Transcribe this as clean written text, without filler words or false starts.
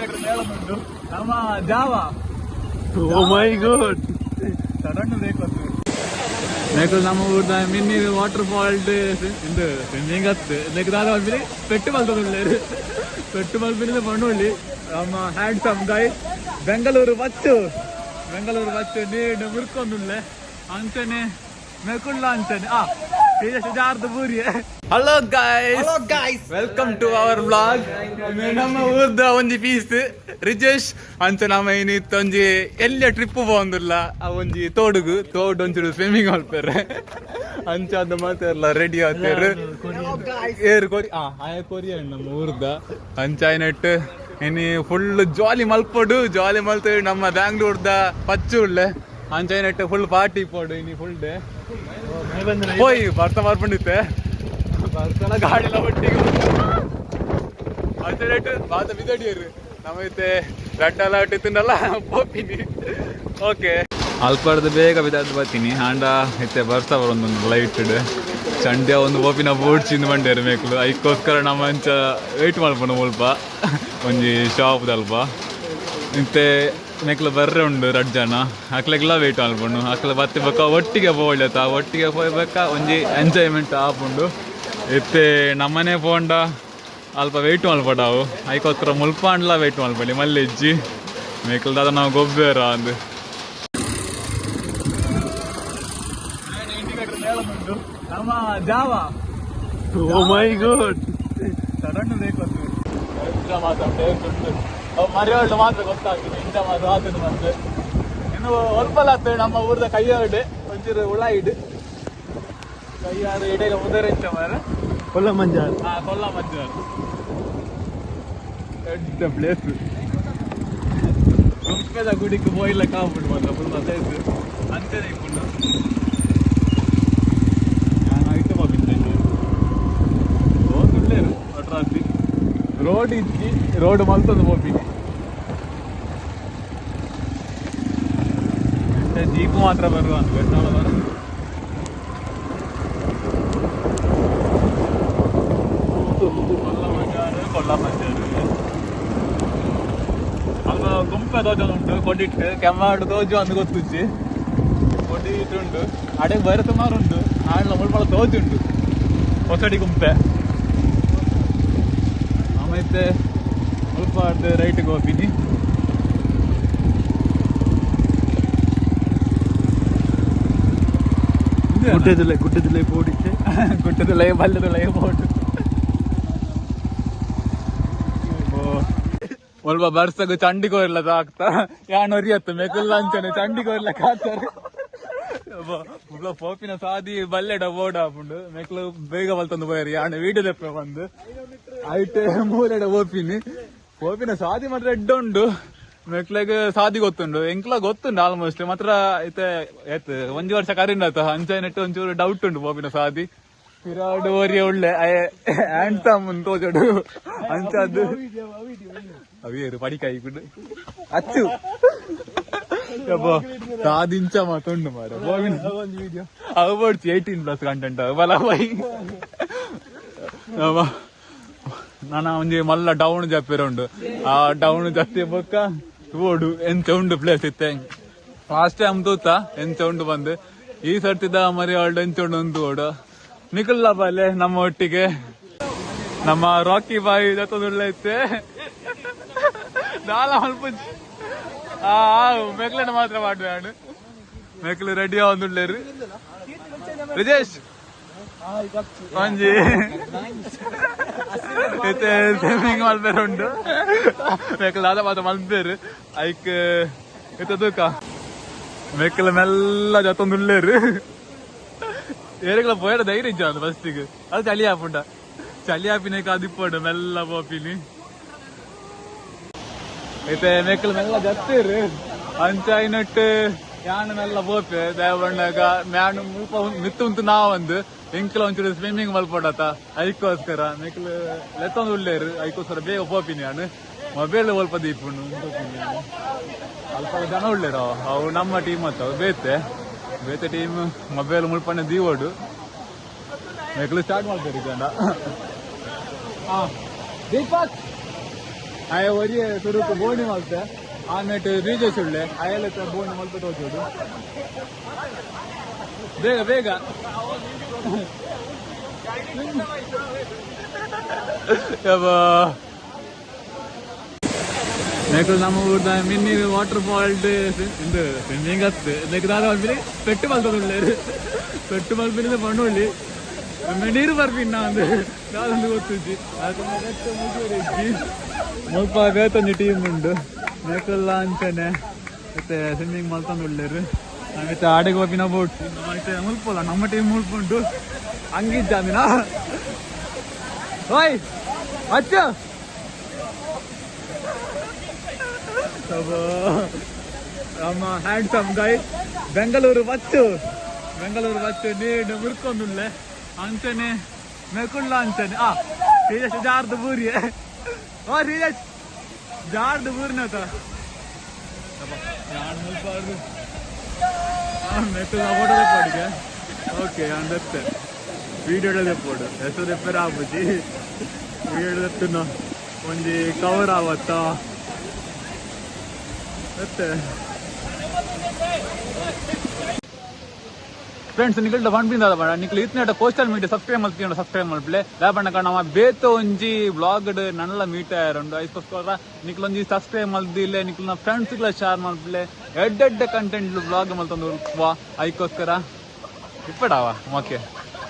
ಹೇಳುದುಂಟು ನಮ್ಮ ಜಾವ. ಓ ಮೈ god, sudden ಬೇಕು ಬೇಕು ನಮ್ಮ ಊರ್ದ ಮಿನಿ ವಾಟರ್ ಫಾಲ್ಟ್ ಇಂದು ಸ್ವಿಮ್ಮಿಂಗ್ ಹತ್ತು ಲೆಕ್ಕದಾದ ಮಲ್ಪಿನಿ ಪೆಟ್ಟು ಮಲ್ತೊಳ್ಳಿ ಪೆಟ್ಟು ಮಲ್ಪಿನಿಂದ ಮಣ್ಣುಳ್ಳಿ ನಮ್ಮ ಹ್ಯಾಂಡ್ಸಮ್ ಗೈ ಬೆಂಗಳೂರು ಬಚ್ಚು ನೀನು ಮುರ್ಕೊಂಡುಳ್ಳೆ ಅಂಚನೆ ಮೆಕುಳ್ಳ ಅಂಚನೆ hello guys, welcome to our blog. ನಮ್ಮ ಊರ್ದ ಒಂಜಿ ಪೀಸ್ ರಿಜೇಶ್ ಅಂಚ ನಮ್ಮ ಏನಿತ್ತು ಒಂಜಿ ಎಲ್ಲ ಟ್ರಿಪ್ ಹೋಗಂದಿಲ್ಲ ಆ ಒಂಜಿ ತೋಡು ಒಂಚೂರು ಸ್ವಿಮ್ಮಿಂಗ್ ಮಾಡ್ತಾರೆ ಅಂಚ ಅದು ಮಾತಾರಲ್ಲ ರೆಡಿ ಆಗ್ತಾರೆ ಏರ್ ಕೊರಿಯ ನಮ್ಮ ಊರ್ದ ಅಂಚ ನೆಟ್ ಇನಿ ಫುಲ್ ಜಾಲಿ ಮಲ್ಪೇಡು ನಮ್ಮ ಬ್ಯಾಂಗ್ಳೂರ್ದ ಪಚ್ಚು ಉಳ್ಳೆ ಅಂಚ ನೆಟ್ ಫುಲ್ ಪಾರ್ಟಿ ಪೋಡು ಇನಿ ಫುಲ್ ಡೇ ಹೋಯ್ ಬರ್ತಾ ಬರ್ಕೊಂಡಿತ್ತೆ ಬರ್ತಾನ ಗಾಡಿ ಎಲ್ಲ ಒಟ್ಟಿಗೆ ಅಂಚೆಟ್ ಬಾತ ಬಿದಡಿಯರು ನಮ್ಮೈತೆ ರಡ್ಡೆಲ್ಲ ಇಟ್ಟಿದ್ದಲ್ಲ ಪೋಪಿನಿ. ಓಕೆ ಅಲ್ಪರ್ದು ಬೇಗ ಬಿದ್ದು ಬರ್ತೀನಿ ಆಂಡ ಐತೆ ಬರ್ತಾ ಬರೋದೊಂದು ಲೈಟ್ ಚಂಡ್ಯ ಒಂದು ಪೋಪಿನ ಬೋಟ್ ಚಿಂದ ಮಂಡ್ಯಾರ ಮೇಕ್ಲು ಅದಕ್ಕೋಸ್ಕರ ನಮ್ಮ ಅಂಚ ವೆಯ್ಟ್ ಮಾಡ್ಕೊಂಡು ಸ್ವಲ್ಪ ಒಂಜಿ ಶಾಪ್ದಲ್ಪ ಇಂತೆ ಮೇಕ್ಲು ಬರ್ರೆ ಉಂಡು 2 ಜನ ಅಕ್ಲೆಗ್ಲ ವೆಯ್ಟ್ ಮಾಡ್ಕೊಂಡು ಅಕ್ಲೆ ಬತ್ತಿಬೇಕ ಒಟ್ಟಿಗೆ ಹೋಗ್ಲತ್ತ ಒಟ್ಟಿಗೆ ಹೋಗ್ಬೇಕಾ ಒಂಜಿ ಎಂಜಾಯ್ಮೆಂಟ್ ಆಪುಂಡು ಎತ್ತೆ ನಮ್ಮನೆ ಪೋಂಡ ಅಲ್ಪ ವೆಯ್ಟ್ ಮಲ್ಪಡಾವು ಅದಕ್ಕೋಸ್ಕರ ಮುಲ್ಪಾಂಡ್ಲ ವೆಯ್ಟ್ ಮಲ್ಪಡಿ ಮಲ್ಲೆಜ್ಜಿ ಮೇಕ್ಲದಾದ ನಾವು ಗೊಬ್ಬೇರ ಅಂದು ನಮ್ಮ ಜಾವ. ಓ ಮೈ ಗಾಡ್, ಸಡನ್ ಬೇಕು ಮರಿಯೋಳು ಮಾತ್ರ ಗೊತ್ತಾಗ್ತದೆ ಇಂಥ ಮಾತು ಆತದ ಮತ್ತೆ ಇನ್ನು ಒಲ್ಪಲ್ಲ ಆಗ್ತದೆ. ನಮ್ಮ ಊರದ ಕೈಯಾಡು ಒಂಚೂರು ಹುಳ ಇಡು ಕೈಯಾರು ಇಡೆಲ್ಲ ಮುದರ ಇಂಚ ಮಾರ ಕೊಲ್ಲ ಮಂಜಾರ್ ದೊಡ್ಡ ಪ್ಲೇಸ್ ಗುಂಪೆದ ಗುಡಿಗೆ ಹೋಯ್ಲ ಕಾಬಿಡು ಮಾತ್ರ ಫುಲ್ ಪ್ಲೇಸ್ ಅಂಚನೆ ಫುಲ್ ನಾನು ಐತೆ ಹೋಗಿದ್ದೆ ಹೋಗುಳ್ಳೇರು ರಾತ್ರಿ ರೋಡ್ ಇಚ್ಚಿ ರೋಡ್ ಮಲ್ತದ್ದು ಹೋಗ್ತೀನಿ ಜೀಪ್ ಮಾತ್ರ ಬರುವ ಅಂತ ಕೊಲ್ಲ ಮಂಜಾರು ಅಲ್ವ ಗುಂಪೆ ದೋಜ ಉಂಟು ಕೊಟ್ಟಿಟ್ಟು ಕೆಮ್ಮಾಡು ದೋಜು ಅಂದು ಗೊತ್ತುಚ್ಚಿ ಕೊಟ್ಟಿಟ್ಟುಂಟು ಅಡೆಗೆ ಬರ ಸುಮಾರು ಉಂಟು ಆಡ್ಲ ಮುಳ್ಪಳ ದೋಜುಂಟು ಹೊಸಡಿ ಗುಂಪೆ ಆಮೇಲೆ ಸ್ವಲ್ಪ ರೈಟ್ಗೆ ಹೋಗ್ತೀನಿ. ಗುಡ್ಡದ ಲೈಫ್ ಓಡಿತ್ತೆ ಗುಡ್ಡದ ಲೈಫ್ ಬಲ್ಲದ ಲೈಫ್ ಓಟು ಸ್ವಲ್ಪ ಬರ್ಸಗು ಚಂಡಿಗೋರ್ಲದ ಆಗ್ತಾ ಯಾಣೊರಿಯತ್ತು ಮೆಕುಲ್ಲ ಅಂಚನೆ ಚಂಡಿಗೋರ್ಲಕ್ಕ ಆಗ್ತಾರೆ ಪೋಪಿನ ಸಾದಿ ಬಲ್ಲೆಡ ಓಡ ಹಾಕೊಂಡು ಮೆಕ್ಲು ಬೇಗ ಬಲ್ತಂದು ಹೋಯ್ರಿ ಯಾಣ ವೀಡಿಯೋ ದೆಪ್ಪ ಬಂದು ಐಟೆ 3 ಪೋಪಿನ ಸಾದಿ ಮಾತ್ರ ಎಡ್ಡುಂಡು ಮೆಕ್ಲೆಗ್ ಸಾದಿ ಗೊತ್ತುಂಡು ಎಂಕ್ಲ ಗೊತ್ತುಂಡು ಆಲ್ಮೋಸ್ಟ್ ಮಾತ್ರ ಐತೆ ಏತ್ 1 ವರ್ಷ ಕರೀನತ ಅಂಚನೆಟ್ಟು ಒಂಚೂರು ಡೌಟ್ ಉಂಡು ಪೋಪಿನ ಸಾದಿ ವಿರಾಡ್ ಓರಿಯ ಒಳ್ಳೆ ಹ್ಯಾಂಡ್ಸಮ್ ತೋಜಡು ಅಂಚದ್ದು ಅವಿಯರು ಪಡಿಕಾಯಿ ಕುಂಡು ಅಚ್ಚು ಸಾದಿಂಚ ಮಾತುಂಡು ಮಾರ ಅವಾರ್ಡ್ಸ್ 18+ ಕಂಟೆಂಟ್ ಬಲ ಬೈ ನಾನು ಒಂಜಿ ಮಲ್ಲ ಡೌನ್ ಜಪ್ಪಿರ ಉಂಡು ಆ ಡೌನ್ ಜಪ್ಪಿ ಬೊಕ್ಕ ಓಡು ಎಂಚ ಉಂಡು ಪ್ಲೇಸ್ ಇತ್ತೆ ಲಾಸ್ಟ್ ಟೈಮ್ ತೂತ ಎಂಚ ಉಂಡು ಬಂದು ಈ ಸರ್ತಿದ ಮರಿ ಆಲ್ಡ್ ಎಂಚ ಉಂಡು ಒಂದು ಓಡು ನಿಖಿಲ್ಲ ಬಾಲೆ ನಮ್ಮ ಒಟ್ಟಿಗೆ ನಮ್ಮ ರಾಕಿ ಬಾಯಿ ಜೊತೆ ಐತೆ ನಾಲ ಸ್ವಲ್ಪ ಮೆಕ್ಲನ ಮಾತ್ರ ಮಾಡ್ಬೇಡ ಮೆಕ್ಲು ರೆಡಿ ಆಗುಳ್ಳೇರು ರಿಜೇಶ್ ಒಂಜಿ ಸ್ವಿಮ್ಮಿಂಗ್ ಮಲ್ಪೇರು ಉಂಟು ಮೆಕ್ಲು ಅದ ಮಾತ್ರ ಮಲ್ಪೇರು ಐಕ್ ಇತ್ತದೂಕ ಮೆಕ್ಲು ಮೆಲ್ಲ ಜೊತ್ತೊಂದುಳ್ಳೇರು ಏರಿಗಳ ಪೋಯಡ ಧೈರ್ಯ ಇಜ್ಜ ಅದು ಫಸ್ಟಿಗೆ ಅದು ಚಳಿ ಹಾಪುಂಡ ಚಳಿ ಹಾಪಿನಕ್ಕೆ ಅದಿಪ್ಪಡು ಮೆಲ್ಲ ಪೋಪಿನಿ ಐತೆ ಮೆಕ್ಲು ಮೆಲ್ಲ ಜತ್ತೇರು ಅಂಚಾಯಿನಟ್ಟು ಯಾಣ ಮೆಲ್ಲ ಪೋಪೆ ದೇವಣ್ಣಗ ಮ್ಯಾಣ ಮಿತ್ತು ಉಂಟು ನಾವೊಂದು ಎಂಕ್ಲ ಒಂಚೂರು ಸ್ವಿಮ್ಮಿಂಗ್ ಮಲ್ಪಡತ ಅದಕ್ಕೋಸ್ಕರ ಮೆಕ್ಲು ಲೆತ್ತೊಂದು ಉಳ್ಳೇರು ಅದಕ್ಕೋಸ್ಕರ ಬೇಗ ಪೋಪಿನಿ ನಾನು ಮೊಬೈಲ್ ಸ್ವಲ್ಪ ದೀಪುಂಡು ಅಲ್ಪ ಜನ ಉಳ್ಳೇರು ಅವು ನಮ್ಮ ಟೀಮ್ ಅತ್ತವ ಬೇತೆ ಟೀಮ್ ಮೊಬೈಲ್ ಮುಳ್ಪಣ್ಣ ದೀವೋಡು ಮೆಕ್ಲು ಸ್ಟಾರ್ಟ್ ಮಾಡ್ತಾರೆ ಜನ ದೀಪಕ್ ಆಯ ಒರಿ ಸುರುಕು ಬೋಣಿ ಮಲ್ತೆ ಆಮೇಲೆ ರೀಜಸ್ ಉಳ್ಳೆ ಆಯಲ್ಲ ಬೋಣಿ ಮಲ್ಪಟ್ಟು ಹೋಗ್ಬೋದು ಬೇಗ ಬೇಗ ನೆಕ್ಸ್ಟ್ ನಮ್ಮ ಊರ್ದ ಮಿನ್ನಿ ವಾಟರ್ ಫಾಲ್ಟ್ ಇದು ಸ್ವಿಮ್ಮಿಂಗ್ ಹತ್ತು ನೆಕ್ಸ್ಟ್ ಬಂದ್ಬಿಡಿ ಪೆಟ್ಟು ಮಲ್ತೊಳ್ಳಿ ಪೆಟ್ಟು ಮಲ್ಪಿನಿಂದ ಬಣ್ಣೊಳ್ಳಿ ನೀರು ಬರ್ಪಿನ್ನ ಒಂದು ನಾದೊಂದು ಗೊತ್ತಿದ್ದಿ ಮುಲ್ಪ ಬೇತೊಂದು ಟೀಮ್ ಉಂಡು ನೆಕ್ಕೆಲ್ಲ ಅಂಚನೆ ಮತ್ತೆ ಸ್ವಿಮ್ಮಿಂಗ್ ಮಲ್ತೊಂದು ಒಳ್ಳೆರು ಮತ್ತೆ ಆಡೆಗೆ ಹೋಗಿನ ಬೋಟ್ ಮತ್ತೆ ಮುಲ್ಪಲ್ಲ ನಮ್ಮ ಟೀಮ್ ಮುಲ್ಪುಂಟು ಹಂಗಿದ್ದಾಮಿನ ಓಯ್ ಅಚ್ಚ ನಮ್ಮ ಹ್ಯಾಂಡ್ಸಮ್ ಗೈ ಬೆಂಗಳೂರು ಬಚ್ಚು ನೀನು ಮುರ್ಕೊಂಡುಳ್ಳೆ ಅಂಚನೆ ಮೆಕುಳ್ಳ ಅಂಚನೆ ಶ್ರೀಜೇಶ್ ಜಾರ್ದು ಬೂರಿ ಓ ಶ್ರೀಜೇಶ್ ಜಾರ್ದು ಬೂರಿನತ ಮೆಕುಳ್ಳ ಫೋಟೋ ತೆಪ್ಪಾಡಿಗೆ ಓಕೆ ಅಂದತ್ತೆ ವೀಡಿಯೋ ತೆಪ್ಪೋಡು ಹೆಸರು ರಿಪೇರ್ ಆಗ್ಬಿಟ್ಟು ವೀಡಿಯೋ ತೆತ್ತುನ ಒಂಜಿ ಕವರ್ ಆವತ್ತ ಮತ್ತೆ ಫ್ರೆಂಡ್ಸ್ ನಿಕಲ್ಡ ಬಂದ್ಬಿಂದ ನಿಕಲ್ ಇತ್ನೇಟ ಕೋಸ್ಟಲ್ ಮೀಡಿಯಾ ಸಬ್ಸ್ಕ್ರೈಬ್ ಮಲ್ಪಲೆ ದಾಬಣ್ಣ ನಮ್ಮ ಬೇತ ಒಂಜಿ ಬ್ಲಾಗ್ ನನ್ನಲ ಮೀಟ್ ಆಯರುಂಡು ಐಸ್ಕೋಸ್ಕರ ನಿಕಲೊಂಜಿ ಸಬ್ಸ್ಕ್ರೈಬ್ ಮಲ್ದಿಲ್ಲೆ ನಿಕಲ್ನ ಫ್ರೆಂಡ್ಸ್ ಶೇರ್ ಮಲ್ಪಲೆ ಎಡ್ಡೆಡ್ಡೆ ಕಂಟೆಂಟ್ ಬ್ಲಾಗ್ ಮಲ್ತೊಂದು ಐಕೋಸ್ಕರ ಇಪ್ಪಡಾವ ಓಕೆ